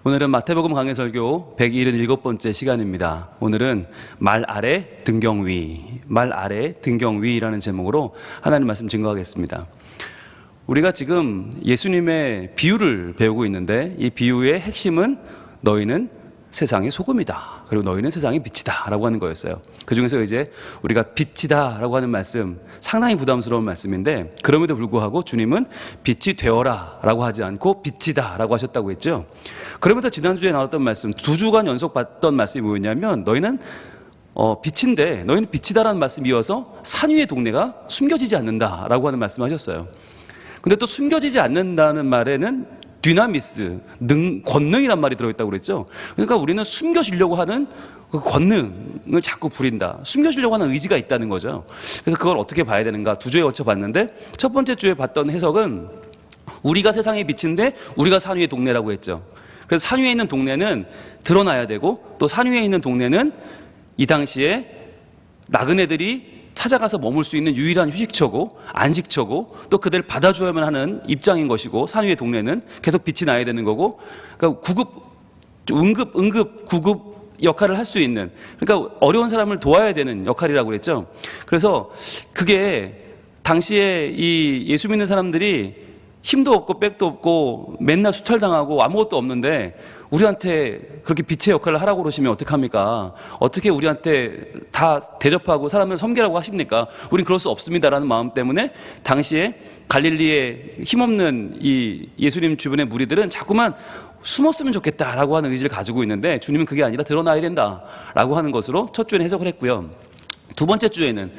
오늘은 마태복음 강해설교 177번째 시간입니다. 오늘은 말 아래 등경 위라는 제목으로 하나님 말씀 증거하겠습니다. 우리가 지금 예수님의 비유를 배우고 있는데 이 비유의 핵심은 너희는 세상의 소금이다, 그리고 너희는 세상의 빛이다 라고 하는 거였어요. 그 중에서 이제 우리가 빛이다 라고 하는 말씀, 상당히 부담스러운 말씀인데 그럼에도 불구하고 주님은 빛이 되어라 라고 하지 않고 빛이다 라고 하셨다고 했죠. 그러면서 지난주에 나왔던 말씀, 2주간 연속 봤던 말씀이 뭐였냐면 너희는 빛인데 너희는 빛이다라는 말씀 이어서 산 위의 동네가 숨겨지지 않는다라고 하는 말씀을 하셨어요. 근데 또 숨겨지지 않는다는 말에는 디나미스, 권능이란 말이 들어있다고 그랬죠. 그러니까 우리는 숨겨지려고 하는 그 권능을 자꾸 부린다, 숨겨지려고 하는 의지가 있다는 거죠. 그래서 그걸 어떻게 봐야 되는가 2주에 걸쳐 봤는데 첫 번째 주에 봤던 해석은 우리가 세상의 빛인데 우리가 산 위의 동네라고 했죠. 그래서 산 위에 있는 동네는 드러나야 되고 또 산 위에 있는 동네는 이 당시에 나그네들이 찾아가서 머물 수 있는 유일한 휴식처고 안식처고 또 그들을 받아줘야만 하는 입장인 것이고 산 위의 동네는 계속 빛이 나야 되는 거고, 그러니까 응급 구급 역할을 할 수 있는, 그러니까 어려운 사람을 도와야 되는 역할이라고 그랬죠. 그래서 그게 당시에 이 예수 믿는 사람들이 힘도 없고 백도 없고 맨날 수탈당하고 아무것도 없는데 우리한테 그렇게 빛의 역할을 하라고 그러시면 어떡합니까? 어떻게 우리한테 다 대접하고 사람을 섬기라고 하십니까? 우린 그럴 수 없습니다라는 마음 때문에 당시에 갈릴리에 힘없는 이 예수님 주변의 무리들은 자꾸만 숨었으면 좋겠다라고 하는 의지를 가지고 있는데 주님은 그게 아니라 드러나야 된다라고 하는 것으로 첫 주에는 해석을 했고요. 두 번째 주에는,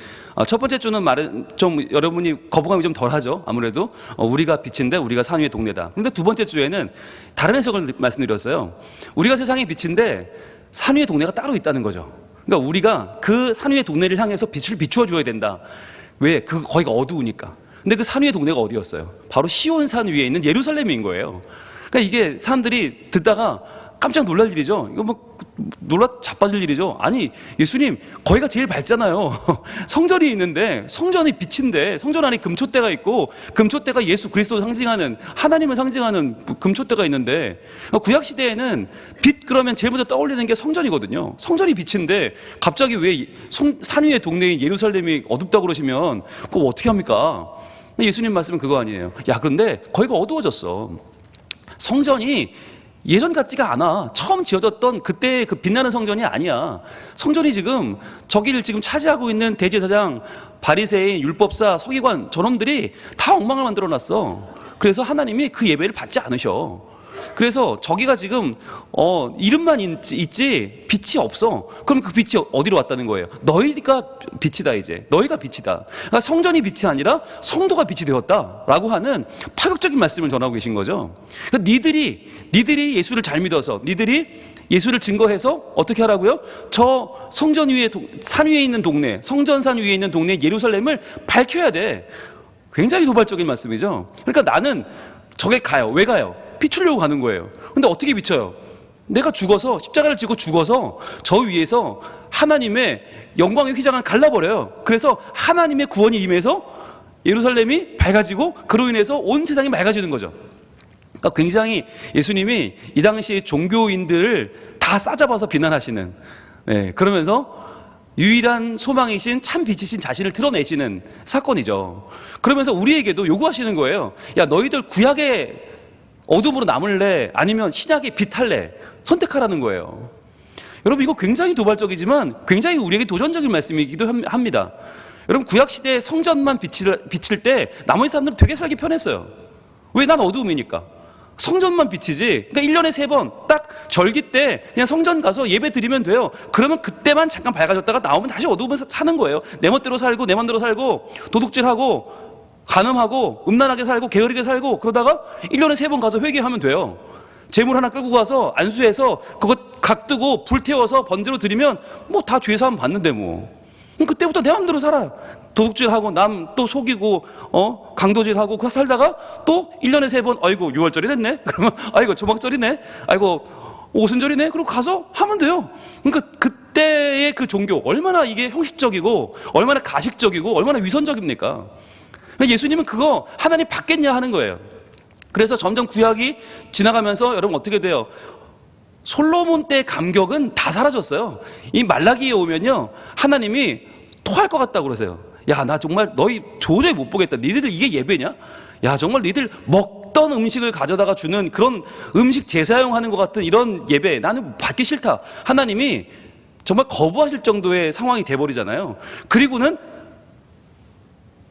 첫 번째 주는 말은 좀 여러분이 거부감이 좀 덜하죠. 아무래도 우리가 빛인데 우리가 산 위의 동네다. 그런데 두 번째 주에는 다른 해석을 말씀드렸어요. 우리가 세상의 빛인데 산 위의 동네가 따로 있다는 거죠. 그러니까 우리가 그 산 위의 동네를 향해서 빛을 비추어 줘야 된다. 왜? 거기가 어두우니까. 근데 그 산 위의 동네가 어디였어요? 바로 시온산 위에 있는 예루살렘인 거예요. 그러니까 이게 사람들이 듣다가 깜짝 놀랄 일이죠. 이거 뭐 놀라 자빠질 일이죠. 아니, 예수님 거기가 제일 밝잖아요. 성전이 있는데 성전이 빛인데 성전 안에 금촛대가 있고 금촛대가 예수 그리스도를 상징하는, 하나님을 상징하는 금촛대가 있는데 구약 시대에는 빛 그러면 제일 먼저 떠올리는 게 성전이거든요. 성전이 빛인데 갑자기 왜 산 위의 동네인 예루살렘이 어둡다고 그러시면 그거 어떻게 합니까? 예수님 말씀은 그거 아니에요. 야, 그런데 거기가 어두워졌어. 성전이 예전 같지가 않아. 처음 지어졌던 그때의 그 빛나는 성전이 아니야. 성전이 지금 저기를 지금 차지하고 있는 대제사장, 바리새인, 율법사, 서기관 저놈들이 다 엉망을 만들어놨어. 그래서 하나님이 그 예배를 받지 않으셔. 그래서 저기가 지금 이름만 있지 빛이 없어. 그럼 그 빛이 어디로 왔다는 거예요? 너희가 빛이다. 이제 너희가 빛이다. 그러니까 성전이 빛이 아니라 성도가 빛이 되었다라고 하는 파격적인 말씀을 전하고 계신 거죠. 그러니까 니들이 예수를 잘 믿어서, 니들이 예수를 증거해서 어떻게 하라고요? 저 성전 위에 산 위에 있는 동네, 성전산 위에 있는 동네 예루살렘을 밝혀야 돼. 굉장히 도발적인 말씀이죠. 그러니까 나는 저게 가요. 왜 가요? 비추려고 가는 거예요. 근데 어떻게 비춰요? 내가 죽어서, 십자가를 지고 죽어서 저 위에서 하나님의 영광의 휘장을 갈라버려요. 그래서 하나님의 구원이 임해서 예루살렘이 밝아지고 그로 인해서 온 세상이 맑아지는 거죠. 그러니까 굉장히 예수님이 이 당시 종교인들을 다 싸잡아서 비난하시는, 그러면서 유일한 소망이신 참 빛이신 자신을 드러내시는 사건이죠. 그러면서 우리에게도 요구하시는 거예요. 야, 너희들 구약의 어둠으로 남을래? 아니면 신약의 빛 할래? 선택하라는 거예요. 여러분, 이거 굉장히 도발적이지만 굉장히 우리에게 도전적인 말씀이기도 합니다. 여러분, 구약시대에 성전만 비칠 때 나머지 사람들은 되게 살기 편했어요. 왜? 난 어두움이니까. 성전만 비치지. 그러니까 1년에 3번 딱 절기 때 그냥 성전 가서 예배 드리면 돼요. 그러면 그때만 잠깐 밝아졌다가 나오면 다시 어두우면서 사는 거예요. 내 멋대로 살고 내 맘대로 살고 도둑질하고 간음하고 음란하게 살고 게으르게 살고 그러다가 1년에 3번 가서 회개하면 돼요. 재물 하나 끌고 가서 안수해서 그거 각 뜨고 불태워서 번제로 드리면 뭐 다 죄사함 받는데 뭐. 그때부터 내 맘대로 살아요. 도둑질하고 남 또 속이고 강도질하고 그거 살다가 또 1년에 3번 아이고 6월절이 됐네. 그러면 아이고 조막절이네. 아이고 오순절이네. 그리고 가서 하면 돼요. 그러니까 그때의 그 종교 얼마나 이게 형식적이고 얼마나 가식적이고 얼마나 위선적입니까? 예수님은 그거 하나님 받겠냐 하는 거예요. 그래서 점점 구약이 지나가면서 여러분 어떻게 돼요? 솔로몬 때 감격은 다 사라졌어요. 이 말라기에 오면요, 하나님이 토할 것 같다고 그러세요. 야, 나 정말 너희 도저히 못 보겠다. 니들 이게 예배냐? 야, 정말 니들 먹던 음식을 가져다가 주는 그런 음식 재사용하는 것 같은 이런 예배 나는 받기 싫다. 하나님이 정말 거부하실 정도의 상황이 돼버리잖아요. 그리고는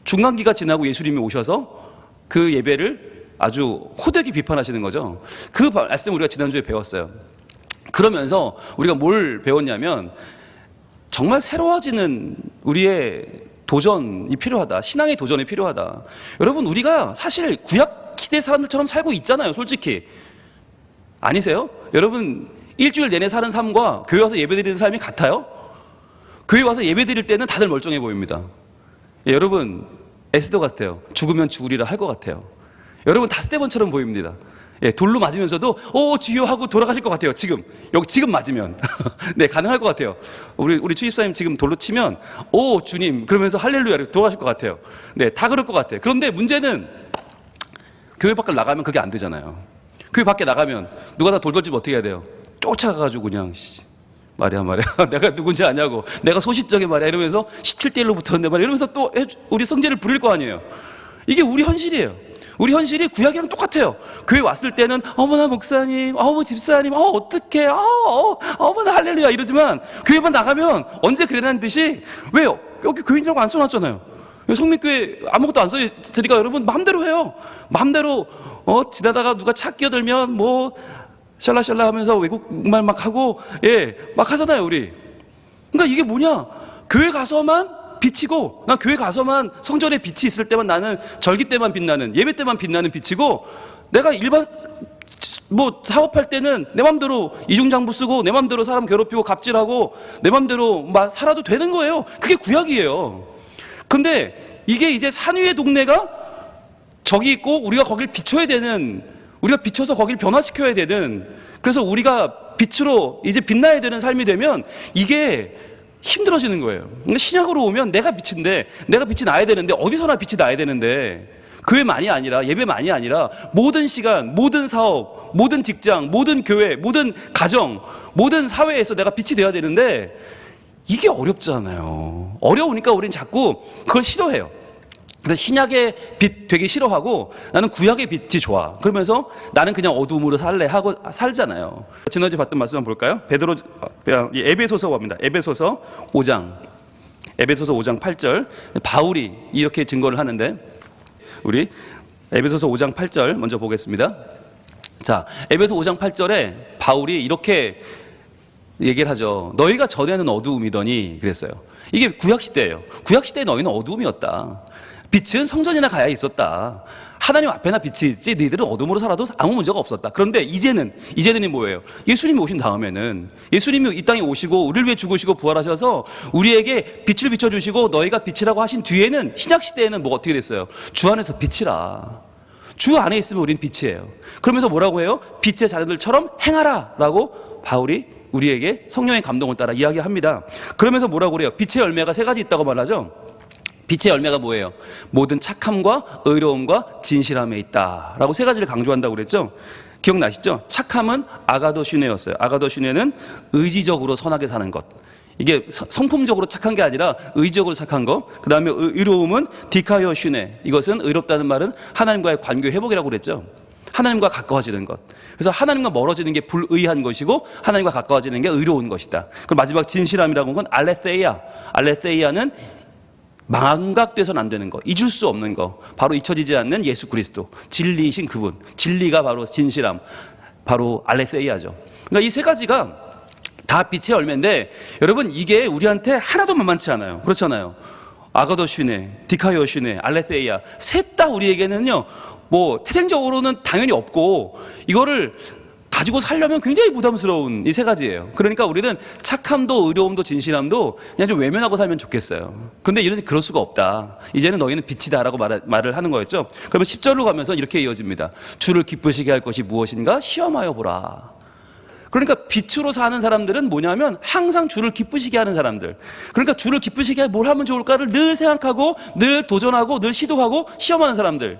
중간기가 지나고 예수님이 오셔서 그 예배를 아주 호되게 비판하시는 거죠. 그 말씀 우리가 지난주에 배웠어요. 그러면서 우리가 뭘 배웠냐면 정말 새로워지는 우리의 도전이 필요하다. 신앙의 도전이 필요하다. 여러분, 우리가 사실 구약 시대 사람들처럼 살고 있잖아요. 솔직히 아니세요? 여러분, 일주일 내내 사는 삶과 교회 와서 예배드리는 삶이 같아요? 교회 와서 예배드릴 때는 다들 멀쩡해 보입니다. 예, 여러분, 에스더 같아요. 죽으면 죽으리라 할 것 같아요. 여러분, 다스데본처럼 보입니다. 예, 돌로 맞으면서도 주여 하고 돌아가실 것 같아요. 지금 맞으면 네, 가능할 것 같아요. 우리 주집사님 지금 돌로 치면 주님 그러면서 할렐루야 돌아가실 것 같아요. 네, 다 그럴 것 같아요. 그런데 문제는 교회 밖을 나가면 그게 안 되잖아요. 교회 밖에 나가면 누가 다 돌 던지면 어떻게 해야 돼요? 쫓아가가지고 그냥 말이야 내가 누군지 아냐고, 내가 소시적인 말이야 이러면서 17대1로 붙었는데 말이야 이러면서 또 우리 성제를 부릴 거 아니에요. 이게 우리 현실이에요. 우리 현실이 구약이랑 똑같아요. 교회 왔을 때는 어머나 목사님, 어머 집사님, 어떡해, 어머나 할렐루야 이러지만 교회만 나가면 언제 그래라는 듯이, 왜요? 여기 교인이라고 안 써놨잖아요. 성민교회 아무것도 안 써있으니까 여러분 마음대로 해요. 마음대로 지나다가 누가 차 끼어들면 뭐 샬라샬라 하면서 외국말 막 하고 막 하잖아요 우리. 그러니까 이게 뭐냐, 교회 가서만 빛이고, 난 교회 가서만 성전에 빛이 있을 때만, 나는 절기 때만 빛나는, 예배 때만 빛나는 빛이고, 내가 일반 사업할 때는 내 맘대로 이중장부 쓰고 내 맘대로 사람 괴롭히고 갑질하고 내 맘대로 막 살아도 되는 거예요. 그게 구약이에요. 근데 이게 이제 산 위의 동네가 저기 있고 우리가 거길 비춰야 되는, 우리가 비춰서 거길 변화시켜야 되는, 그래서 우리가 빛으로 이제 빛나야 되는 삶이 되면 이게 힘들어지는 거예요. 신약으로 오면 내가 빛인데, 내가 빛이 나야 되는데, 어디서나 빛이 나야 되는데, 교회만이 아니라, 예배만이 아니라 모든 시간, 모든 사업, 모든 직장, 모든 교회, 모든 가정, 모든 사회에서 내가 빛이 되어야 되는데 이게 어렵잖아요. 어려우니까 우린 자꾸 그걸 싫어해요. 그래서 신약의 빛 되게 싫어하고 나는 구약의 빛이 좋아. 그러면서 나는 그냥 어두움으로 살래 하고 살잖아요. 지난주에 봤던 말씀 한번 볼까요? 에베소서 봅니다. 에베소서 5장 8절. 바울이 이렇게 증거를 하는데, 우리 에베소서 5장 8절 먼저 보겠습니다. 자, 에베소 5장 8절에 바울이 이렇게 얘기를 하죠. 너희가 전에는 어두움이더니 그랬어요. 이게 구약시대예요. 구약시대에 너희는 어두움이었다. 빛은 성전이나 가야 있었다. 하나님 앞에나 빛이 있지 너희들은 어둠으로 살아도 아무 문제가 없었다. 그런데 이제는이 뭐예요? 예수님이 오신 다음에는, 예수님이 이 땅에 오시고 우리를 위해 죽으시고 부활하셔서 우리에게 빛을 비춰주시고 너희가 빛이라고 하신 뒤에는, 신약시대에는 뭐가 어떻게 됐어요? 주 안에서 빛이라. 주 안에 있으면 우리는 빛이에요. 그러면서 뭐라고 해요? 빛의 자녀들처럼 행하라 라고 바울이 우리에게 성령의 감동을 따라 이야기합니다. 그러면서 뭐라고 그래요? 빛의 열매가 3가지 있다고 말하죠. 빛의 열매가 뭐예요? 모든 착함과 의로움과 진실함에 있다 라고 3가지를 강조한다고 그랬죠. 기억나시죠? 착함은 아가도슈네였어요. 아가도슈네는 의지적으로 선하게 사는 것. 이게 성품적으로 착한 게 아니라 의지적으로 착한 거. 그 다음에 의로움은 디카요슈네. 이것은 의롭다는 말은 하나님과의 관계 회복이라고 그랬죠. 하나님과 가까워지는 것. 그래서 하나님과 멀어지는 게 불의한 것이고 하나님과 가까워지는 게 의로운 것이다. 그리고 마지막 진실함이라고 하는 건 알레세이아. 알레세이아는 망각돼서는 안 되는 거, 잊을 수 없는 거, 바로 잊혀지지 않는 예수 그리스도, 진리이신 그분. 진리가 바로 진실함, 바로 알레세이아죠. 그러니까 이 3가지가 다 빛의 열매인데, 여러분 이게 우리한테 하나도 만만치 않아요. 그렇잖아요. 아가도슈네, 디카요슈네, 알레세이아, 셋 다 우리에게는요 뭐 태생적으로는 당연히 없고, 이거를 가지고 살려면 굉장히 부담스러운 이 3가지예요. 그러니까 우리는 착함도 의로움도 진실함도 그냥 좀 외면하고 살면 좋겠어요. 그런데 이런 그럴 수가 없다. 이제는 너희는 빛이다라고 말을 하는 거였죠. 그러면 10절로 가면서 이렇게 이어집니다. 주를 기쁘시게 할 것이 무엇인가 시험하여 보라. 그러니까 빛으로 사는 사람들은 뭐냐면 항상 주를 기쁘시게 하는 사람들. 그러니까 주를 기쁘시게 뭘 하면 좋을까를 늘 생각하고 늘 도전하고 늘 시도하고 시험하는 사람들.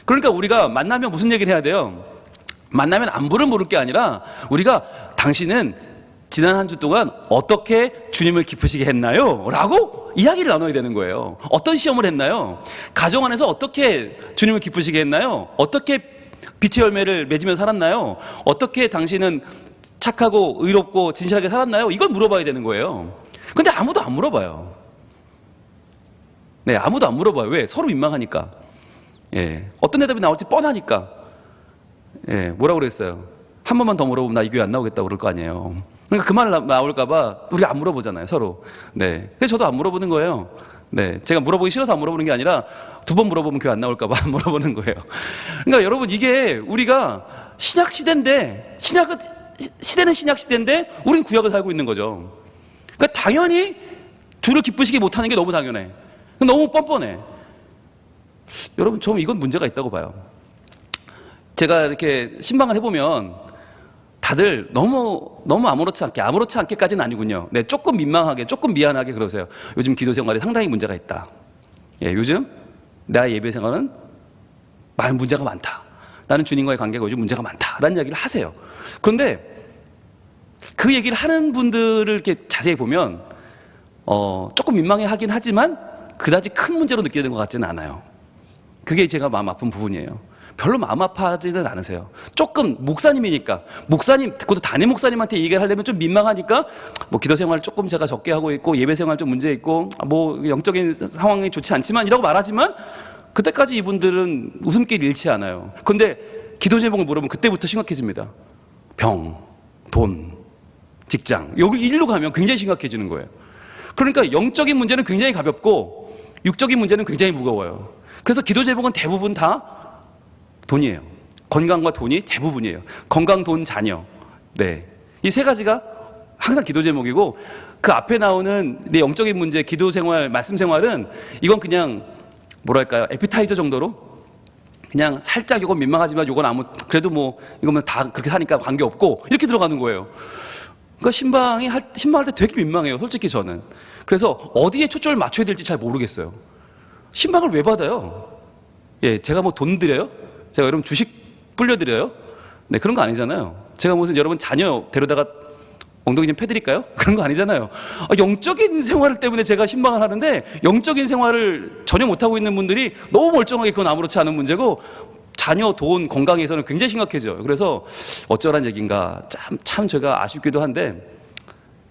그러니까 우리가 만나면 무슨 얘기를 해야 돼요? 만나면 안부를 물을 게 아니라 우리가 당신은 지난 한 주 동안 어떻게 주님을 기쁘시게 했나요? 라고 이야기를 나눠야 되는 거예요. 어떤 시험을 했나요? 가정 안에서 어떻게 주님을 기쁘시게 했나요? 어떻게 빛의 열매를 맺으며 살았나요? 어떻게 당신은 착하고 의롭고 진실하게 살았나요? 이걸 물어봐야 되는 거예요. 근데 아무도 안 물어봐요. 네, 아무도 안 물어봐요. 왜? 서로 민망하니까. 예, 어떤 대답이 나올지 뻔하니까. 예, 뭐라고 그랬어요? 한 번만 더 물어보면 나 이 교회 안 나오겠다고 그럴 거 아니에요. 그러니까 그 말 나올까봐 우리가 안 물어보잖아요, 서로. 네. 그래서 저도 안 물어보는 거예요. 네. 제가 물어보기 싫어서 안 물어보는 게 아니라 2번 물어보면 교회 안 나올까봐 안 물어보는 거예요. 그러니까 여러분, 이게 우리가 신약 시대인데, 시대는 신약 시대인데, 우린 구약을 살고 있는 거죠. 그러니까 당연히 주를 기쁘시게 못하는 게 너무 당연해. 너무 뻔뻔해. 여러분, 저는 이건 문제가 있다고 봐요. 제가 이렇게 신방을 해보면 다들 너무 아무렇지 않게까지는 아니군요. 네, 조금 민망하게, 조금 미안하게 그러세요. 요즘 기도 생활에 상당히 문제가 있다. 예, 요즘 나의 예배 생활은 많은 문제가 많다. 나는 주님과의 관계가 요즘 문제가 많다라는 이야기를 하세요. 그런데 그 얘기를 하는 분들을 이렇게 자세히 보면 조금 민망해 하긴 하지만 그다지 큰 문제로 느끼는 것 같지는 않아요. 그게 제가 마음 아픈 부분이에요. 별로 마음 아파하지는 않으세요. 조금 목사님이니까, 목사님, 그것도 담임 목사님한테 얘기를 하려면 좀 민망하니까 뭐 기도 생활을 조금 제가 적게 하고 있고 예배 생활 좀 문제 있고 뭐 영적인 상황이 좋지 않지만 이라고 말하지만 그때까지 이분들은 웃음길 잃지 않아요. 그런데 기도 제목을 물어보면 그때부터 심각해집니다. 병, 돈, 직장, 여기 일로 가면 굉장히 심각해지는 거예요. 그러니까 영적인 문제는 굉장히 가볍고 육적인 문제는 굉장히 무거워요. 그래서 기도 제목은 대부분 다 돈이에요. 건강과 돈이 대부분이에요. 건강, 돈, 자녀. 네. 이 세 가지가 항상 기도 제목이고 그 앞에 나오는 내 영적인 문제, 기도 생활, 말씀 생활은 이건 그냥 뭐랄까요? 에피타이저 정도로 그냥 살짝 이건 민망하지만 이건 그래도 뭐 이거면 다 그렇게 사니까 관계없고 이렇게 들어가는 거예요. 그러니까 신방할 때 되게 민망해요. 솔직히 저는. 그래서 어디에 초점을 맞춰야 될지 잘 모르겠어요. 신방을 왜 받아요? 예, 제가 뭐 돈 드려요? 제가 여러분 주식 불려드려요? 네, 그런 거 아니잖아요. 제가 무슨 여러분 자녀 데려다가 엉덩이 좀 패드릴까요? 그런 거 아니잖아요. 영적인 생활 때문에 제가 신방을 하는데 영적인 생활을 전혀 못하고 있는 분들이 너무 멀쩡하게 그건 아무렇지 않은 문제고 자녀, 돈, 건강에서는 굉장히 심각해져요. 그래서 어쩌란 얘기인가 참 제가 아쉽기도 한데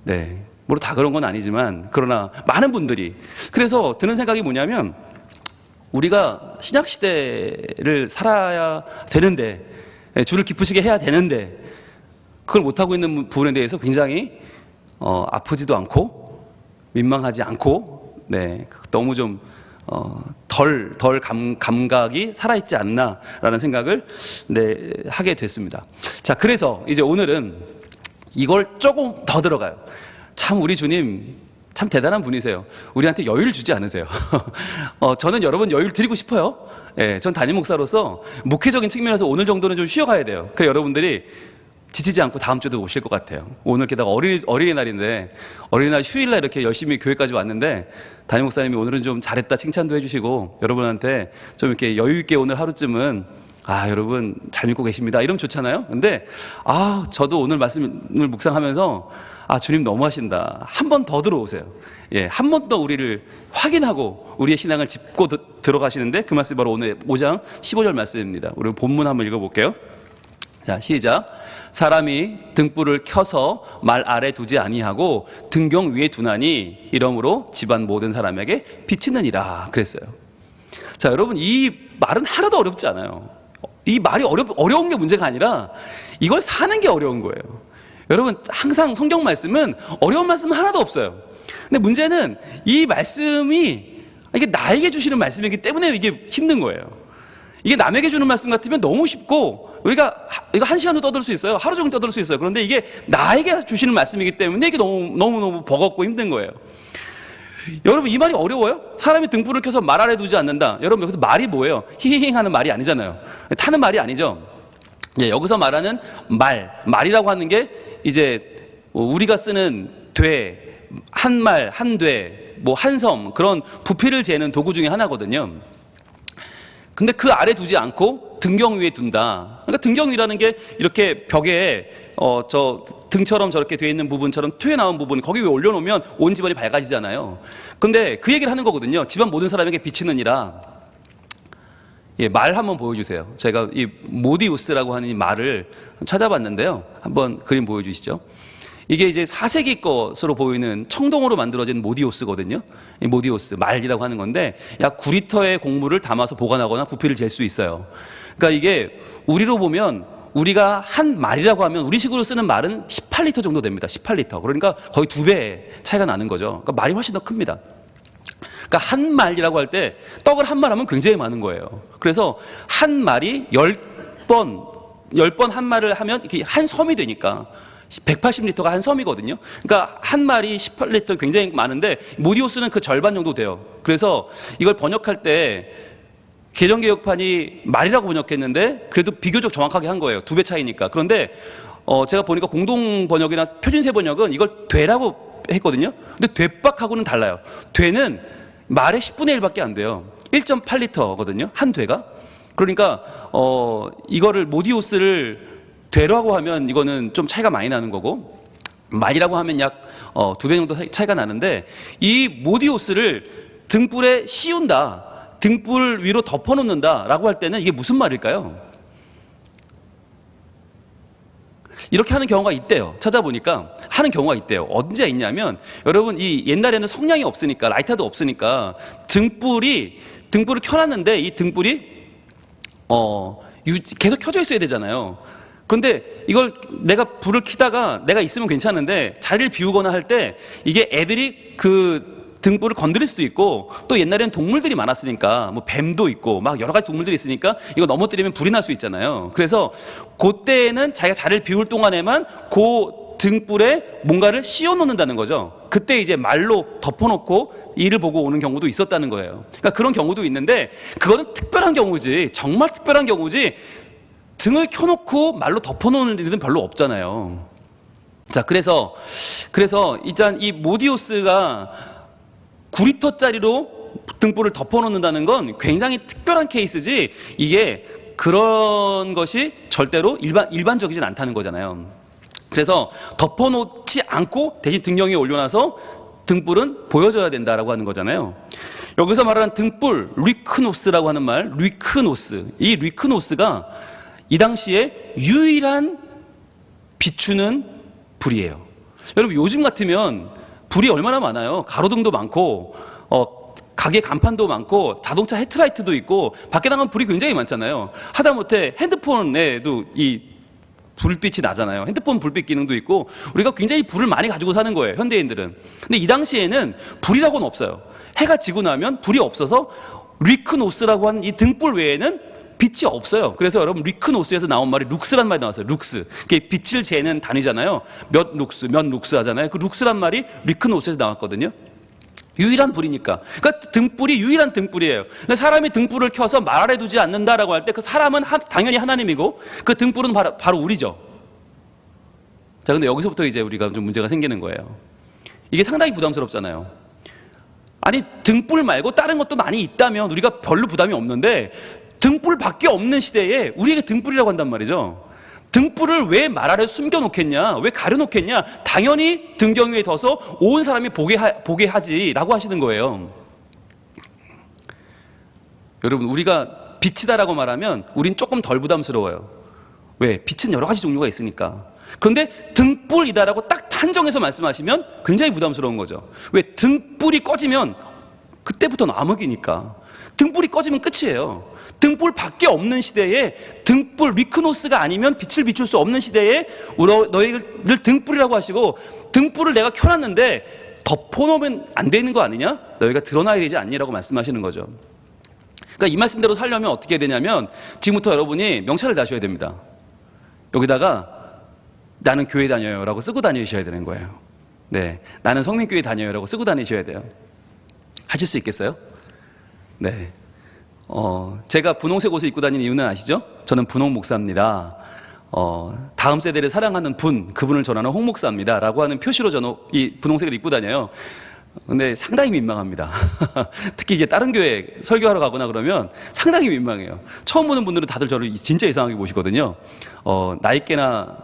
네, 뭐 다 그런 건 아니지만 그러나 많은 분들이 그래서 드는 생각이 뭐냐면 우리가 신약 시대를 살아야 되는데 주를 기쁘시게 해야 되는데 그걸 못하고 있는 부분에 대해서 굉장히 아프지도 않고 민망하지 않고 네, 너무 좀 덜 감각이 살아있지 않나라는 생각을 네, 하게 됐습니다. 자, 그래서 이제 오늘은 이걸 조금 더 들어가요. 참 우리 주님 참 대단한 분이세요. 우리한테 여유를 주지 않으세요. 저는 여러분 여유를 드리고 싶어요. 예, 전 담임 목사로서 목회적인 측면에서 오늘 정도는 좀 쉬어가야 돼요. 그래서 여러분들이 지치지 않고 다음 주에도 오실 것 같아요. 오늘 게다가 어린이날인데 어린이날 휴일날 이렇게 열심히 교회까지 왔는데 담임 목사님이 오늘은 좀 잘했다 칭찬도 해주시고 여러분한테 좀 이렇게 여유 있게 오늘 하루쯤은 여러분 잘 믿고 계십니다. 이러면 좋잖아요. 근데 저도 오늘 말씀을 묵상하면서 주님 너무하신다. 한 번 더 들어오세요. 예, 한 번 더 우리를 확인하고 우리의 신앙을 짚고 들어가시는데 그 말씀이 바로 오늘 5장 15절 말씀입니다. 우리 본문 한번 읽어볼게요. 자, 시작. 사람이 등불을 켜서 말 아래 두지 아니하고 등경 위에 두나니 이러므로 집안 모든 사람에게 비치느니라 그랬어요. 자, 여러분 이 말은 하나도 어렵지 않아요. 이 말이 어려운 게 문제가 아니라 이걸 사는 게 어려운 거예요. 여러분 항상 성경 말씀은 어려운 말씀은 하나도 없어요. 근데 문제는 이 말씀이 이게 나에게 주시는 말씀이기 때문에 이게 힘든 거예요. 이게 남에게 주는 말씀 같으면 너무 쉽고 우리가 이거 한 시간도 떠들 수 있어요. 하루 종일 떠들 수 있어요. 그런데 이게 나에게 주시는 말씀이기 때문에 이게 너무 버겁고 힘든 거예요. 여러분 이 말이 어려워요? 사람이 등불을 켜서 말 아래 두지 않는다. 여러분 여기서 말이 뭐예요? 히히히 하는 말이 아니잖아요. 타는 말이 아니죠. 여기서 말하는 말이라고 하는 게 이제 우리가 쓰는 한 말, 한 돼, 뭐 한 섬 그런 부피를 재는 도구 중에 하나거든요. 근데 그 아래 두지 않고 등경 위에 둔다. 그러니까 등경 위라는 게 이렇게 벽에 저 등처럼 저렇게 되어 있는 부분처럼 튀어나온 부분, 거기 위에 올려놓으면 온 집안이 밝아지잖아요. 근데 그 얘기를 하는 거거든요. 집안 모든 사람에게 비치느니라. 예, 말 한번 보여주세요. 제가 이 모디우스라고 하는 이 말을 찾아봤는데요. 한번 그림 보여주시죠. 이게 이제 4세기 것으로 보이는 청동으로 만들어진 모디우스거든요. 이 모디우스, 말이라고 하는 건데 약 9리터의 곡물을 담아서 보관하거나 부피를 잴 수 있어요. 그러니까 이게 우리로 보면 우리가 한 말이라고 하면 우리식으로 쓰는 말은 18리터 정도 됩니다. 18리터. 그러니까 거의 2배 차이가 나는 거죠. 그러니까 말이 훨씬 더 큽니다. 그러니까 한 말이라고 할 때 떡을 한 말 하면 굉장히 많은 거예요. 그래서 한 말이 10번 한 말을 하면 이렇게 한 섬이 되니까 180리터가 한 섬이거든요. 그러니까 한 말이 18리터 굉장히 많은데 모디우스는 그 절반 정도 돼요. 그래서 이걸 번역할 때 개정개혁판이 말이라고 번역했는데 그래도 비교적 정확하게 한 거예요. 2배 차이니까. 그런데 제가 보니까 공동번역이나 표준세 번역은 이걸 되라고 했거든요. 근데 되박하고는 달라요. 되는 말의 10분의 1밖에 안 돼요. 1.8리터거든요. 한 되가. 그러니까 이거를 모디우스를 되라고 하면 이거는 좀 차이가 많이 나는 거고 말이라고 하면 약 2배 정도 차이가 나는데 이 모디우스를 등불에 씌운다. 등불 위로 덮어놓는다 라고 할 때는 이게 무슨 말일까요? 이렇게 하는 경우가 있대요. 찾아보니까 하는 경우가 있대요. 언제 있냐면 여러분 이 옛날에는 성냥이 없으니까 라이터도 없으니까 등불을 켜놨는데 이 등불이 계속 켜져 있어야 되잖아요. 그런데 이걸 내가 불을 켜다가 내가 있으면 괜찮은데 자리를 비우거나 할 때 이게 애들이 그 등불을 건드릴 수도 있고 또 옛날에는 동물들이 많았으니까 뭐 뱀도 있고 막 여러 가지 동물들이 있으니까 이거 넘어뜨리면 불이 날 수 있잖아요. 그래서 그때는 자기가 자리를 비울 동안에만 그 등불에 뭔가를 씌워 놓는다는 거죠. 그때 이제 말로 덮어놓고 이를 보고 오는 경우도 있었다는 거예요. 그러니까 그런 경우도 있는데 그거는 특별한 경우지, 정말 특별한 경우지 등을 켜놓고 말로 덮어놓는 일은 별로 없잖아요. 자, 그래서 일단 이 모디우스가 9리터짜리로 등불을 덮어놓는다는 건 굉장히 특별한 케이스지 이게 그런 것이 절대로 일반적이진 않다는 거잖아요. 그래서 덮어놓지 않고 대신 등경 위에 올려놔서 등불은 보여줘야 된다라고 하는 거잖아요. 여기서 말하는 등불, 리크노스라고 하는 말, 리크노스. 이 리크노스가 이 당시에 유일한 비추는 불이에요. 여러분 요즘 같으면 불이 얼마나 많아요. 가로등도 많고 가게 간판도 많고 자동차 헤드라이트도 있고 밖에 나가면 불이 굉장히 많잖아요. 하다못해 핸드폰에도 이 불빛이 나잖아요. 핸드폰 불빛 기능도 있고 우리가 굉장히 불을 많이 가지고 사는 거예요. 현대인들은. 근데 이 당시에는 불이라고는 없어요. 해가 지고 나면 불이 없어서 리크노스라고 하는 이 등불 외에는 빛이 없어요. 그래서 여러분 리크노스에서 나온 말이 룩스란 말이 나왔어요. 룩스. 그게 빛을 재는 단위잖아요. 몇 룩스 하잖아요. 그 룩스란 말이 리크노스에서 나왔거든요. 유일한 불이니까. 그러니까 등불이 유일한 등불이에요. 그러니까 사람이 등불을 켜서 말 아래 두지 않는다라고 할 때 그 사람은 당연히 하나님이고 그 등불은 바로 우리죠. 자, 근데 여기서부터 이제 우리가 좀 문제가 생기는 거예요. 이게 상당히 부담스럽잖아요. 아니 등불 말고 다른 것도 많이 있다면 우리가 별로 부담이 없는데 등불밖에 없는 시대에 우리에게 등불이라고 한단 말이죠. 등불을 왜 말 아래 숨겨놓겠냐? 왜 가려놓겠냐? 당연히 등경 위에 둬서 온 사람이 보게 하지라고 하시는 거예요. 여러분 우리가 빛이다라고 말하면 우린 조금 덜 부담스러워요. 왜? 빛은 여러 가지 종류가 있으니까. 그런데 등불이다라고 딱 한정해서 말씀하시면 굉장히 부담스러운 거죠. 왜? 등불이 꺼지면 그때부터는 암흑이니까. 등불이 꺼지면 끝이에요. 등불 밖에 없는 시대에 등불 리크노스가 아니면 빛을 비출 수 없는 시대에 너희들 등불이라고 하시고 등불을 내가 켜놨는데 덮어놓으면 안 되는 거 아니냐? 너희가 드러나야 되지 않니라고 말씀하시는 거죠. 그러니까 이 말씀대로 살려면 어떻게 해야 되냐면 지금부터 여러분이 명찰을 다셔야 됩니다. 여기다가 나는 교회 다녀요 라고 쓰고 다니셔야 되는 거예요. 네, 나는 성민교회 다녀요 라고 쓰고 다니셔야 돼요. 하실 수 있겠어요? 네. 제가 분홍색 옷을 입고 다니는 이유는 아시죠? 저는 분홍 목사입니다. 다음 세대를 사랑하는 그분을 전하는 홍 목사입니다. 라고 하는 표시로 저는 이 분홍색을 입고 다녀요. 근데 상당히 민망합니다. 특히 이제 다른 교회 설교하러 가거나 그러면 상당히 민망해요. 처음 보는 분들은 다들 저를 진짜 이상하게 보시거든요. 나이께나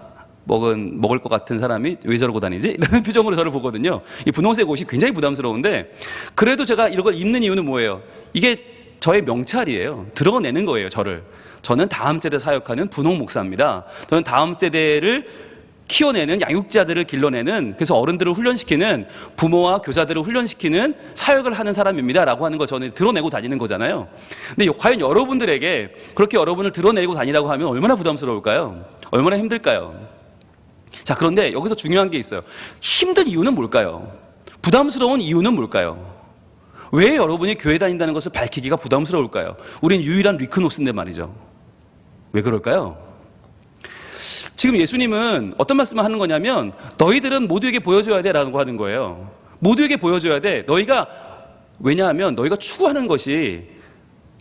먹을 것 같은 사람이 왜 저러고 다니지? 이런 표정으로 저를 보거든요. 이 분홍색 옷이 굉장히 부담스러운데, 그래도 제가 이런 걸 입는 이유는 뭐예요? 이게 저의 명찰이에요. 드러내는 거예요, 저를. 저는 다음 세대 사역하는 분홍 목사입니다. 저는 다음 세대를 키워내는, 양육자들을 길러내는, 그래서 어른들을 훈련시키는, 부모와 교사들을 훈련시키는 사역을 하는 사람입니다 라고 하는 거 저는 드러내고 다니는 거잖아요. 근데 과연 여러분들에게 그렇게 여러분을 드러내고 다니라고 하면 얼마나 부담스러울까요? 얼마나 힘들까요? 자, 그런데 여기서 중요한 게 있어요. 힘든 이유는 뭘까요? 부담스러운 이유는 뭘까요? 왜 여러분이 교회 다닌다는 것을 밝히기가 부담스러울까요? 우린 유일한 리크노스인데 말이죠. 왜 그럴까요? 지금 예수님은 어떤 말씀을 하는 거냐면, 너희들은 모두에게 보여줘야 돼 라고 하는 거예요. 모두에게 보여줘야 돼. 왜냐하면 너희가 추구하는 것이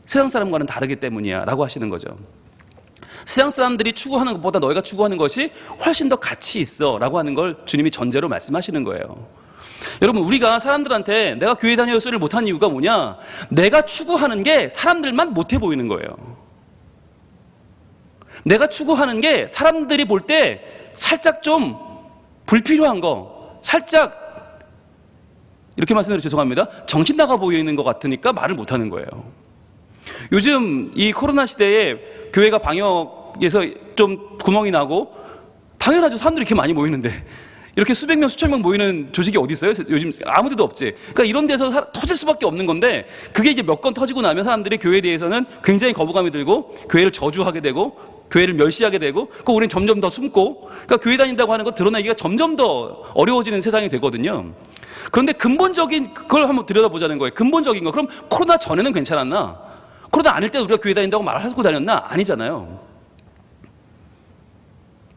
세상 사람과는 다르기 때문이야 라고 하시는 거죠. 세상 사람들이 추구하는 것보다 너희가 추구하는 것이 훨씬 더 가치 있어 라고 하는 걸 주님이 전제로 말씀하시는 거예요. 여러분, 우리가 사람들한테 내가 교회 다녀요 소리를 못하는 이유가 뭐냐? 내가 추구하는 게 사람들만 못해 보이는 거예요. 내가 추구하는 게 사람들이 볼 때 살짝 좀 불필요한 거, 살짝, 이렇게 말씀드려 죄송합니다, 정신 나가 보이는 것 같으니까 말을 못하는 거예요. 요즘 이 코로나 시대에 교회가 방역에서 좀 구멍이 나고, 당연하죠. 사람들이 이렇게 많이 모이는데 이렇게 수백 명, 수천 명 모이는 조직이 어디 있어요? 요즘 아무 데도 없지. 그러니까 이런 데서 터질 수밖에 없는 건데, 그게 이제 몇 건 터지고 나면 사람들이 교회에 대해서는 굉장히 거부감이 들고, 교회를 저주하게 되고, 교회를 멸시하게 되고, 그 우리는 점점 더 숨고, 그러니까 교회 다닌다고 하는 거 드러내기가 점점 더 어려워지는 세상이 되거든요. 그런데 근본적인 그걸 한번 들여다보자는 거예요. 근본적인 거. 그럼 코로나 전에는 괜찮았나? 코로나 아닐 때 우리가 교회 다닌다고 말하고 다녔나? 아니잖아요.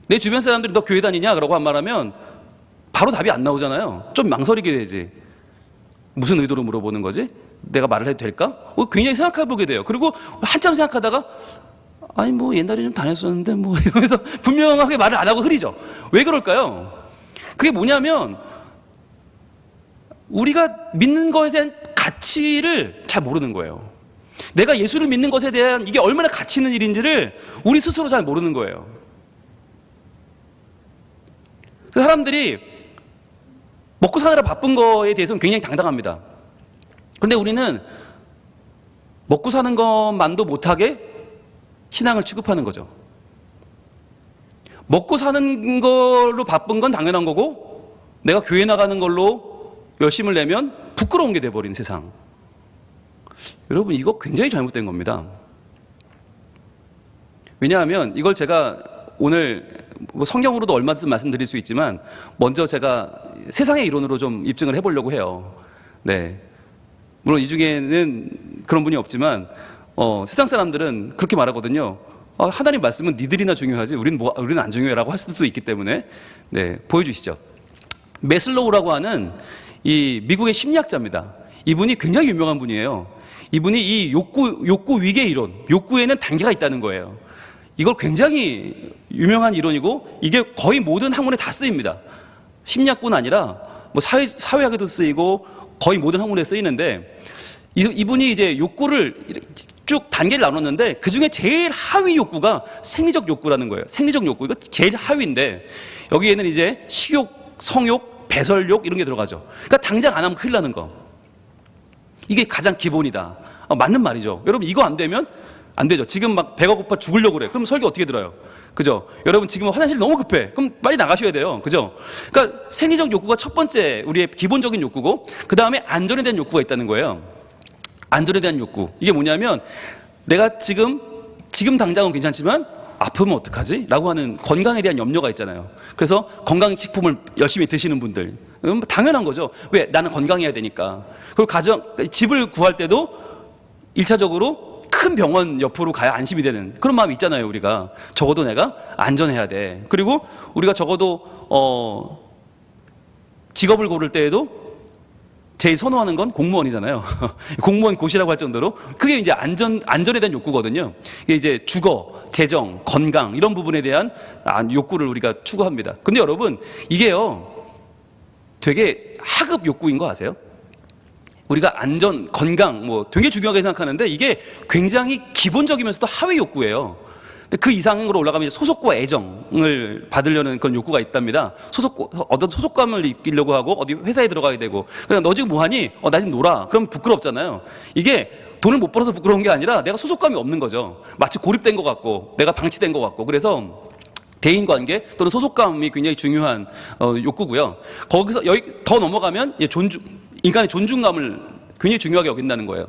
내 주변 사람들이 너 교회 다니냐? 라고 말하면 바로 답이 안 나오잖아요. 좀 망설이게 되지. 무슨 의도로 물어보는 거지? 내가 말을 해도 될까? 굉장히 생각해보게 돼요. 그리고 한참 생각하다가, 아니 뭐 옛날에 좀 다녔었는데 뭐 이러면서 분명하게 말을 안 하고 흐리죠. 왜 그럴까요? 그게 뭐냐면, 우리가 믿는 것에 대한 가치를 잘 모르는 거예요. 내가 예수를 믿는 것에 대한 이게 얼마나 가치 있는 일인지를 우리 스스로 잘 모르는 거예요. 사람들이 먹고 사느라 바쁜 거에 대해서는 굉장히 당당합니다. 그런데 우리는 먹고 사는 것만도 못하게 신앙을 취급하는 거죠. 먹고 사는 걸로 바쁜 건 당연한 거고, 내가 교회 나가는 걸로 열심을 내면 부끄러운 게 돼버린 세상. 여러분, 이거 굉장히 잘못된 겁니다. 왜냐하면 이걸 제가 오늘 성경으로도 얼마든지 말씀드릴 수 있지만, 먼저 제가 세상의 이론으로 좀 입증을 해보려고 해요. 네. 물론 이 중에는 그런 분이 없지만, 세상 사람들은 그렇게 말하거든요. 하나님 말씀은 니들이나 중요하지 우리는 안 중요해라고 할 수도 있기 때문에. 네, 보여주시죠. 메슬로우라고 하는 이 미국의 심리학자입니다. 이분이 굉장히 유명한 분이에요. 이분이 이 욕구 위계 이론, 욕구에는 단계가 있다는 거예요. 이걸 굉장히 유명한 이론이고, 이게 거의 모든 학문에 다 쓰입니다. 심리학뿐 아니라 뭐 사회학에도 쓰이고 거의 모든 학문에 쓰이는데, 이분이 이제 욕구를 쭉 단계를 나눴는데, 그 중에 제일 하위 욕구가 생리적 욕구라는 거예요. 생리적 욕구, 이거 제일 하위인데, 여기에는 이제 식욕, 성욕, 배설욕 이런 게 들어가죠. 그러니까 당장 안 하면 큰일 나는 거. 이게 가장 기본이다. 맞는 말이죠. 여러분, 이거 안 되면 안 되죠. 지금 막 배가 고파 죽으려고 그래. 그럼 설교 어떻게 들어요? 그죠? 여러분, 지금 화장실 너무 급해. 그럼 빨리 나가셔야 돼요. 그죠? 그러니까 생리적 욕구가 첫 번째 우리의 기본적인 욕구고, 그 다음에 안전에 대한 욕구가 있다는 거예요. 안전에 대한 욕구. 이게 뭐냐면, 내가 지금 당장은 괜찮지만 아프면 어떡하지? 라고 하는 건강에 대한 염려가 있잖아요. 그래서 건강식품을 열심히 드시는 분들, 당연한 거죠. 왜? 나는 건강해야 되니까. 그리고 집을 구할 때도 1차적으로 큰 병원 옆으로 가야 안심이 되는 그런 마음이 있잖아요. 우리가 적어도 내가 안전해야 돼. 그리고 우리가 적어도 직업을 고를 때에도 제일 선호하는 건 공무원이잖아요. 공무원 고시라고 할 정도로 그게 이제 안전에 대한 욕구거든요. 이게 이제 주거, 재정, 건강 이런 부분에 대한 욕구를 우리가 추구합니다. 근데 여러분, 이게요 되게 하급 욕구인 거 아세요? 우리가 안전, 건강 뭐 되게 중요하게 생각하는데 이게 굉장히 기본적이면서도 하위 욕구예요. 근데 그 이상으로 올라가면 이제 소속과 애정을 받으려는 그런 욕구가 있답니다. 어떤 소속감을 느끼려고 하고 어디 회사에 들어가야 되고 그냥 너 지금 뭐하니? 나 지금 놀아. 그럼 부끄럽잖아요. 이게 돈을 못 벌어서 부끄러운 게 아니라 내가 소속감이 없는 거죠. 마치 고립된 것 같고 내가 방치된 것 같고. 그래서 대인관계 또는 소속감이 굉장히 중요한 욕구고요. 거기서 여기 더 넘어가면 인간의 존중감을 굉장히 중요하게 여긴다는 거예요.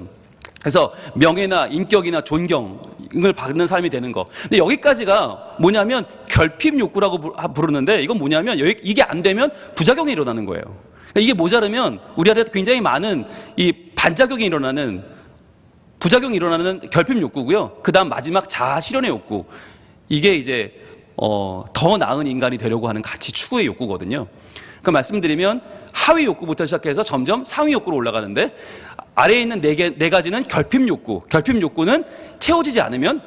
그래서 명예나 인격이나 존경을 받는 삶이 되는 거. 근데 여기까지가 뭐냐면 결핍 욕구라고 부르는데 이건 뭐냐면 이게 안 되면 부작용이 일어나는 거예요. 그러니까 이게 모자르면 우리 안에 굉장히 많은 이 반작용이 일어나는 부작용이 일어나는 결핍 욕구고요. 그 다음 마지막 자아 실현의 욕구. 이게 이제 더 나은 인간이 되려고 하는 가치 추구의 욕구거든요. 그러니까 말씀드리면 하위 욕구부터 시작해서 점점 상위 욕구로 올라가는데 아래에 있는 네 가지는 결핍 욕구. 결핍 욕구는 채워지지 않으면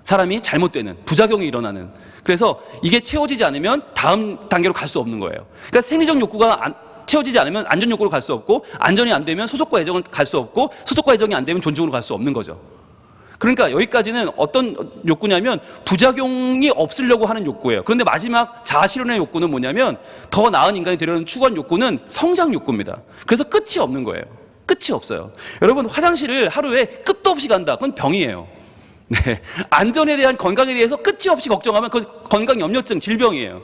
사람이 잘못되는 부작용이 일어나는. 그래서 이게 채워지지 않으면 다음 단계로 갈 수 없는 거예요. 그러니까 생리적 욕구가 채워지지 않으면 안전 욕구로 갈 수 없고 안전이 안 되면 소속과 애정을 갈 수 없고 소속과 애정이 안 되면 존중으로 갈 수 없는 거죠. 그러니까 여기까지는 어떤 욕구냐면 부작용이 없으려고 하는 욕구예요. 그런데 마지막 자아 실현의 욕구는 뭐냐면 더 나은 인간이 되려는 추구한 욕구는 성장 욕구입니다. 그래서 끝이 없는 거예요. 끝이 없어요. 여러분 화장실을 하루에 끝도 없이 간다. 그건 병이에요. 네. 안전에 대한 건강에 대해서 끝이 없이 걱정하면 그 건강 염려증, 질병이에요.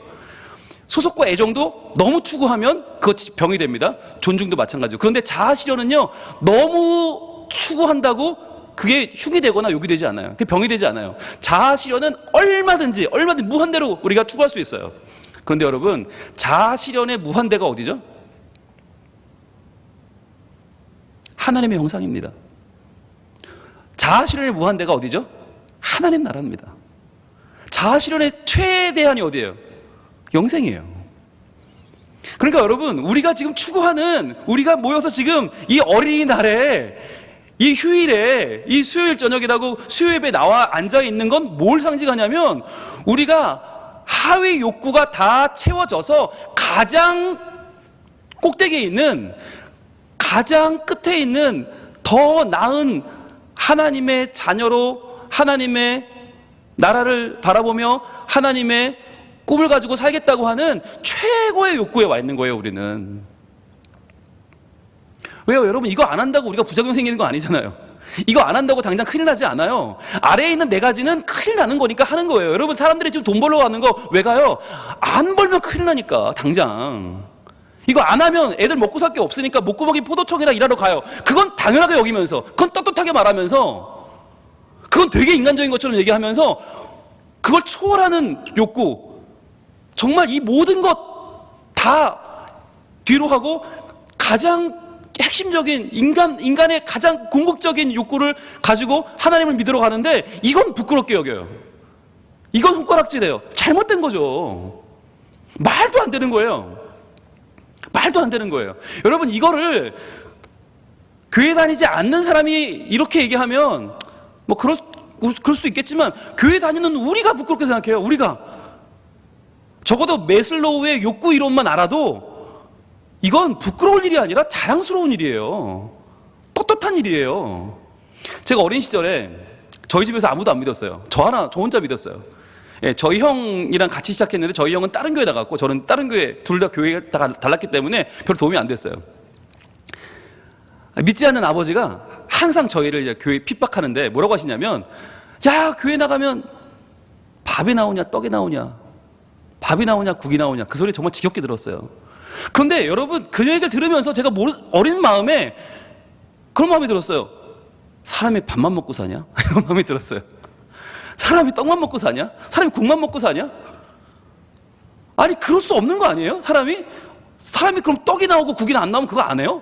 소속과 애정도 너무 추구하면 그거 병이 됩니다. 존중도 마찬가지고. 그런데 자아 실현은요 너무 추구한다고 그게 흉이 되거나 욕이 되지 않아요. 그게 병이 되지 않아요. 자아 실현은 얼마든지 무한대로 우리가 추구할 수 있어요. 그런데 여러분 자아 실현의 무한대가 어디죠? 하나님의 형상입니다. 자아 실현의 무한대가 어디죠? 하나님 나라입니다. 자아 실현의 최대한이 어디예요? 영생이에요. 그러니까 여러분 우리가 지금 추구하는 우리가 모여서 지금 이 어린이날에 이 휴일에 이 수요일 저녁이라고 수요예배에 나와 앉아있는 건 뭘 상징하냐면 우리가 하위 욕구가 다 채워져서 가장 꼭대기에 있는 가장 끝에 있는 더 나은 하나님의 자녀로 하나님의 나라를 바라보며 하나님의 꿈을 가지고 살겠다고 하는 최고의 욕구에 와 있는 거예요. 우리는 왜요? 여러분 이거 안 한다고 우리가 부작용 생기는 거 아니잖아요. 이거 안 한다고 당장 큰일 나지 않아요. 아래에 있는 네 가지는 큰일 나는 거니까 하는 거예요. 여러분 사람들이 지금 돈 벌러 가는 거 왜 가요? 안 벌면 큰일 나니까 당장. 이거 안 하면 애들 먹고 살 게 없으니까 목구멍이 포도청이나 일하러 가요. 그건 당연하게 여기면서 그건 떳떳하게 말하면서 그건 되게 인간적인 것처럼 얘기하면서 그걸 초월하는 욕구 정말 이 모든 것 다 뒤로 하고 가장 핵심적인 인간의 가장 궁극적인 욕구를 가지고 하나님을 믿으러 가는데 이건 부끄럽게 여겨요. 이건 손가락질해요. 잘못된 거죠. 말도 안 되는 거예요. 말도 안 되는 거예요. 여러분 이거를 교회 다니지 않는 사람이 이렇게 얘기하면 뭐 그럴 수도 있겠지만 교회 다니는 우리가 부끄럽게 생각해요. 우리가 적어도 매슬로우의 욕구 이론만 알아도 이건 부끄러울 일이 아니라 자랑스러운 일이에요. 떳떳한 일이에요. 제가 어린 시절에 저희 집에서 아무도 안 믿었어요. 저 혼자 믿었어요. 예, 저희 형이랑 같이 시작했는데 저희 형은 다른 교회 나갔고 저는 다른 교회, 둘 다 교회가 달랐기 때문에 별 도움이 안 됐어요. 믿지 않는 아버지가 항상 저희를 이제 교회 핍박하는데 뭐라고 하시냐면 야 교회 나가면 밥이 나오냐 떡이 나오냐 밥이 나오냐 국이 나오냐 그 소리 정말 지겹게 들었어요. 그런데 여러분 그 얘기를 들으면서 제가 어린 마음에 그런 마음이 들었어요. 사람이 밥만 먹고 사냐? 이런 마음이 들었어요. 사람이 떡만 먹고 사냐? 사람이 국만 먹고 사냐? 아니 그럴 수 없는 거 아니에요? 사람이 그럼 떡이 나오고 국이 안 나오면 그거 안 해요?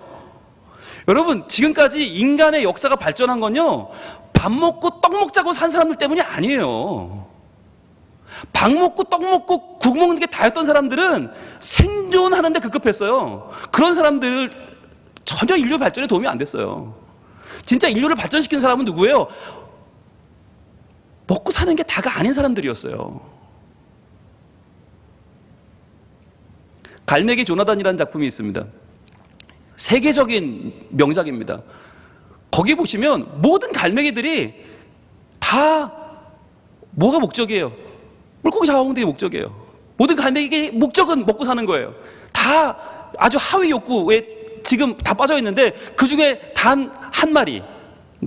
여러분 지금까지 인간의 역사가 발전한 건요 밥 먹고 떡 먹자고 산 사람들 때문이 아니에요. 밥 먹고 떡 먹고 국 먹는 게 다였던 사람들은 생존하는 데 급급했어요. 그런 사람들 전혀 인류 발전에 도움이 안 됐어요. 진짜 인류를 발전시킨 사람은 누구예요? 먹고 사는 게 다가 아닌 사람들이었어요. 갈매기 조나단이라는 작품이 있습니다. 세계적인 명작입니다. 거기 보시면 모든 갈매기들이 다 뭐가 목적이에요? 물고기 잡아먹는 게 목적이에요. 모든 갈매기의 목적은 먹고 사는 거예요. 다 아주 하위 욕구에 지금 다 빠져 있는데 그 중에 단 한 마리,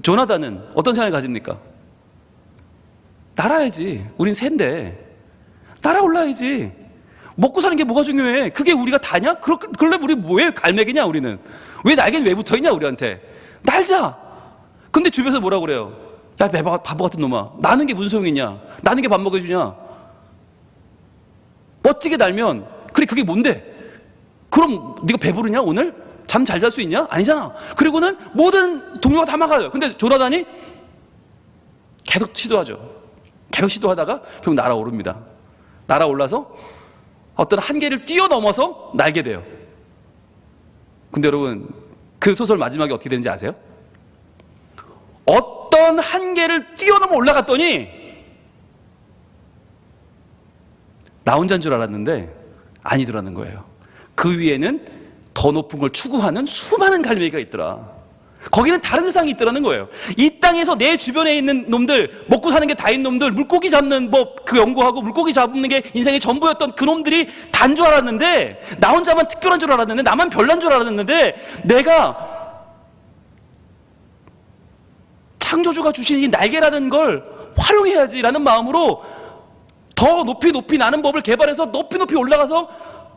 조나단은 어떤 생각을 가집니까? 날아야지. 우린 새인데 날아올라야지. 먹고 사는 게 뭐가 중요해? 그게 우리가 다냐? 그러려면 우리 왜 갈매기냐 우리는? 왜 날개는 왜 붙어있냐 우리한테? 날자. 근데 주변에서 뭐라고 그래요? 야 바보 같은 놈아, 나는 게 무슨 소용이냐? 나는 게 밥 먹여주냐? 멋지게 날면 그래 그게 뭔데? 그럼 네가 배부르냐 오늘? 잠 잘 잘 수 있냐? 아니잖아. 그리고는 모든 동료가 다 막아요. 근데 조나단이 계속 시도하죠. 계속 시도하다가 결국 날아오릅니다. 날아올라서 어떤 한계를 뛰어넘어서 날게 돼요. 근데 여러분 그 소설 마지막에 어떻게 되는지 아세요? 어떤 한계를 뛰어넘어 올라갔더니 나 혼자인 줄 알았는데 아니더라는 거예요. 그 위에는 더 높은 걸 추구하는 수많은 갈매기가 있더라. 거기는 다른 세상이 있더라는 거예요. 이 땅에서 내 주변에 있는 놈들, 먹고 사는 게 다인 놈들, 물고기 잡는 법 그 연구하고 물고기 잡는 게 인생의 전부였던 그 놈들이 단 줄 알았는데, 나 혼자만 특별한 줄 알았는데, 나만 별난 줄 알았는데, 내가 창조주가 주신 이 날개라는 걸 활용해야지라는 마음으로 더 높이 높이 나는 법을 개발해서 높이 높이 올라가서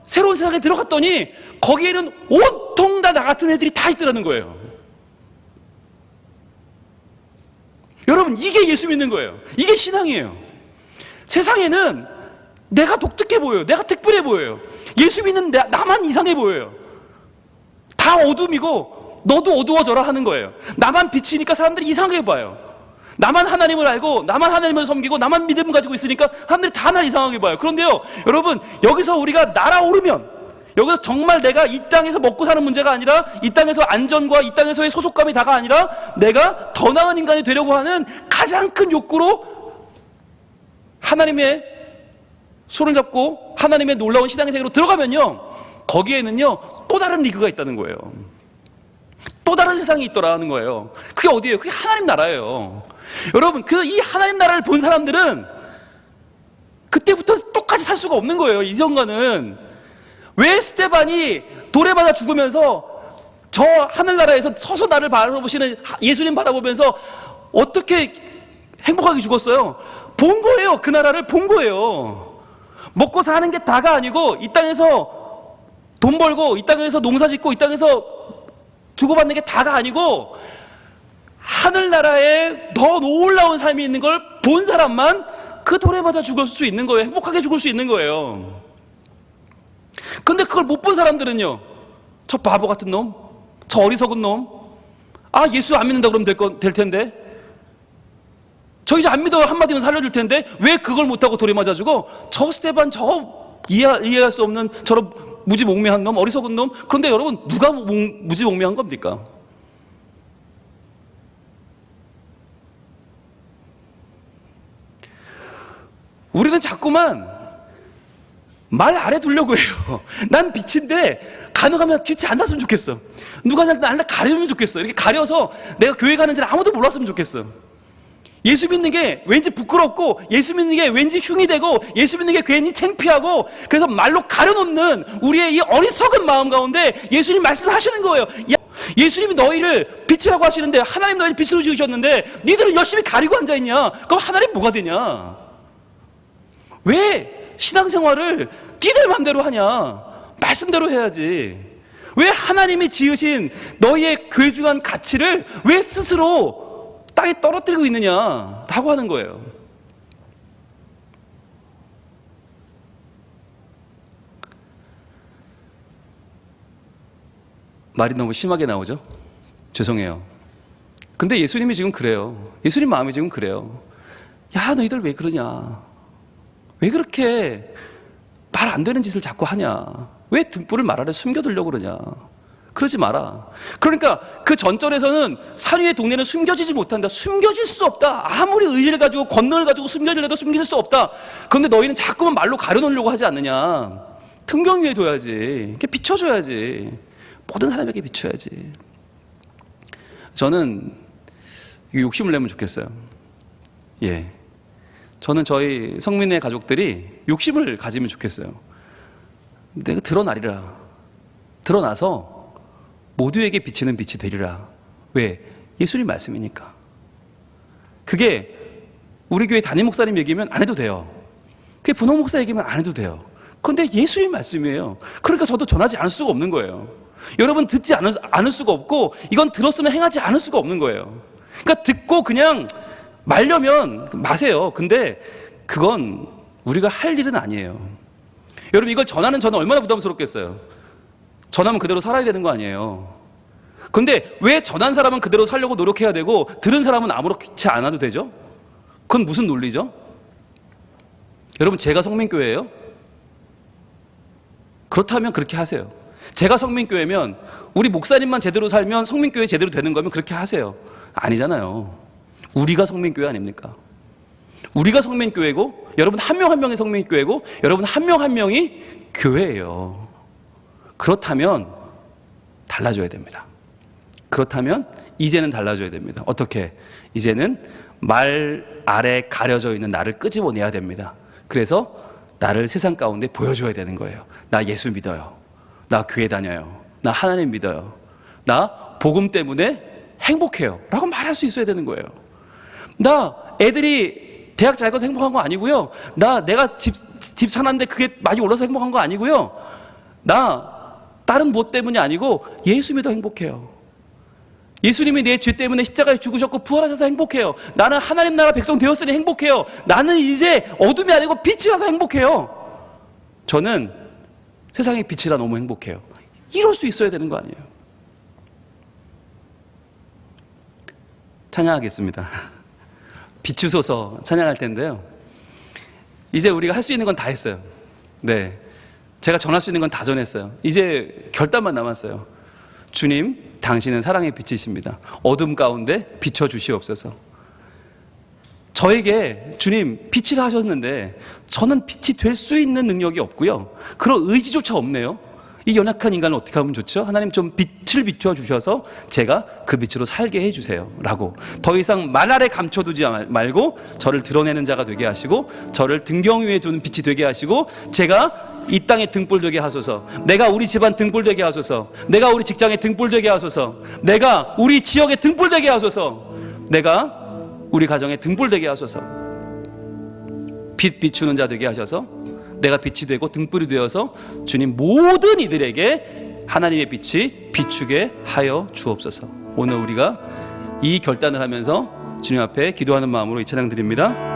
새로운 세상에 들어갔더니 거기에는 온통 다 나 같은 애들이 다 있더라는 거예요. 여러분 이게 예수 믿는 거예요. 이게 신앙이에요. 세상에는 내가 독특해 보여요. 내가 특별해 보여요. 예수 믿는 나만 이상해 보여요. 다 어둠이고 너도 어두워져라 하는 거예요. 나만 빛이니까 사람들이 이상하게 봐요. 나만 하나님을 알고 나만 하나님을 섬기고 나만 믿음을 가지고 있으니까 사람들이 다 날 이상하게 봐요. 그런데요 여러분 여기서 우리가 날아오르면, 여기서 정말 내가 이 땅에서 먹고 사는 문제가 아니라 이 땅에서 안전과 이 땅에서의 소속감이 다가 아니라 내가 더 나은 인간이 되려고 하는 가장 큰 욕구로 하나님의 손을 잡고 하나님의 놀라운 신앙의 세계로 들어가면요 거기에는요 또 다른 리그가 있다는 거예요. 또 다른 세상이 있더라는 거예요. 그게 어디예요? 그게 하나님 나라예요. 여러분 그래서 이 하나님 나라를 본 사람들은 그때부터 똑같이 살 수가 없는 거예요. 이전과는. 왜 스데반이 돌에 맞아 죽으면서 저 하늘나라에서 서서 나를 바라보시는 예수님 바라보면서 어떻게 행복하게 죽었어요? 본 거예요. 그 나라를 본 거예요. 먹고 사는 게 다가 아니고 이 땅에서 돈 벌고 이 땅에서 농사 짓고 이 땅에서 주고받는 게 다가 아니고 하늘나라에 더 놀라운 삶이 있는 걸 본 사람만 그 돌에 맞아 죽을 수 있는 거예요. 행복하게 죽을 수 있는 거예요. 근데 그걸 못 본 사람들은요, 저 바보 같은 놈, 저 어리석은 놈, 아 예수 안 믿는다 그러면 될 텐데, 저 이제 안 믿어 한마디면 살려줄 텐데 왜 그걸 못하고 돌에 맞아 죽어? 저 스데반 저 이해할 수 없는 저런 무지몽매한 놈, 어리석은 놈. 그런데 여러분 누가 무지몽매한 겁니까? 우리는 자꾸만 말 아래 두려고 해요. 난 빛인데 가능하면 빛이 안 났으면 좋겠어. 누가 날 가려면 좋겠어. 이렇게 가려서 내가 교회 가는지를 아무도 몰랐으면 좋겠어. 예수 믿는 게 왠지 부끄럽고 예수 믿는 게 왠지 흉이 되고 예수 믿는 게 괜히 창피하고 그래서 말로 가려놓는 우리의 이 어리석은 마음 가운데 예수님 말씀하시는 거예요. 예수님이 너희를 빛이라고 하시는데 하나님 너희를 빛으로 지으셨는데 니들은 열심히 가리고 앉아있냐? 그럼 하나님 뭐가 되냐? 왜 신앙생활을 니들 맘대로 하냐? 말씀대로 해야지. 왜 하나님이 지으신 너희의 귀중한 가치를 왜 스스로 땅에 떨어뜨리고 있느냐라고 하는 거예요. 말이 너무 심하게 나오죠? 죄송해요. 근데 예수님이 지금 그래요. 예수님 마음이 지금 그래요. 야 너희들 왜 그러냐? 왜 그렇게 말 안 되는 짓을 자꾸 하냐? 왜 등불을 말 아래 숨겨두려고 그러냐? 그러지 마라. 그러니까 그 전절에서는 산 위의 동네는 숨겨지지 못한다. 숨겨질 수 없다. 아무리 의지를 가지고 권능을 가지고 숨겨지려도 숨길 수 없다. 그런데 너희는 자꾸만 말로 가려놓으려고 하지 않느냐. 등경 위에 둬야지. 이렇게 비춰줘야지. 모든 사람에게 비춰야지. 저는 욕심을 내면 좋겠어요. 예. 저는 저희 성민의 가족들이 욕심을 가지면 좋겠어요. 내가 드러나리라. 드러나서 모두에게 비치는 빛이 되리라. 왜? 예수님 말씀이니까. 그게 우리 교회 담임 목사님 얘기면 안 해도 돼요. 그게 분홍 목사 얘기면 안 해도 돼요. 그런데 예수님 말씀이에요. 그러니까 저도 전하지 않을 수가 없는 거예요. 여러분 듣지 않을 수가 없고 이건 들었으면 행하지 않을 수가 없는 거예요. 그러니까 듣고 그냥 말려면 마세요. 근데 그건 우리가 할 일은 아니에요. 여러분 이걸 전하는 저는 얼마나 부담스럽겠어요. 전하면 그대로 살아야 되는 거 아니에요. 근데 왜 전한 사람은 그대로 살려고 노력해야 되고 들은 사람은 아무렇지 않아도 되죠? 그건 무슨 논리죠? 여러분 제가 성민교회예요? 그렇다면 그렇게 하세요. 제가 성민교회면 우리 목사님만 제대로 살면 성민교회 제대로 되는 거면 그렇게 하세요. 아니잖아요. 우리가 성민교회 아닙니까? 우리가 성민교회고 여러분 한 명 한 명이 성민교회고 여러분 한 명 한 명이 교회예요. 그렇다면 달라져야 됩니다. 그렇다면 이제는 달라져야 됩니다. 어떻게? 이제는 말 아래 가려져 있는 나를 끄집어내야 됩니다. 그래서 나를 세상 가운데 보여줘야 되는 거예요. 나 예수 믿어요. 나 교회 다녀요. 나 하나님 믿어요. 나 복음 때문에 행복해요. 라고 말할 수 있어야 되는 거예요. 나 애들이 대학 잘 가서 행복한 거 아니고요. 내가 집 사놨는데 그게 많이 올라서 행복한 거 아니고요. 나 다른 무엇 때문이 아니고 예수 믿어 행복해요. 예수님이 내 죄 때문에 십자가에 죽으셨고 부활하셔서 행복해요. 나는 하나님 나라 백성 되었으니 행복해요. 나는 이제 어둠이 아니고 빛이라서 행복해요. 저는 세상의 빛이라 너무 행복해요. 이럴 수 있어야 되는 거 아니에요. 찬양하겠습니다. 비추소서 찬양할 텐데요. 이제 우리가 할 수 있는 건 다 했어요. 네, 제가 전할 수 있는 건 다 전했어요. 이제 결단만 남았어요. 주님, 당신은 사랑의 빛이십니다. 어둠 가운데 비춰주시옵소서. 저에게 주님 빛이라 하셨는데 저는 빛이 될 수 있는 능력이 없고요. 그런 의지조차 없네요. 이 연약한 인간을 어떻게 하면 좋죠? 하나님 좀 빛을 비춰 주셔서 제가 그 빛으로 살게 해주세요 라고 더 이상 말 아래 감춰두지 말고 저를 드러내는 자가 되게 하시고 저를 등경 위에 두는 빛이 되게 하시고 제가 이 땅에 등불 되게 하소서. 내가 우리 집안 등불 되게 하소서. 내가 우리 직장에 등불 되게 하소서. 내가 우리 지역에 등불 되게 하소서. 내가 우리 가정에 등불 되게 하소서. 빛 비추는 자 되게 하셔서 내가 빛이 되고 등불이 되어서 주님 모든 이들에게 하나님의 빛이 비추게 하여 주옵소서. 오늘 우리가 이 결단을 하면서 주님 앞에 기도하는 마음으로 이 찬양 드립니다.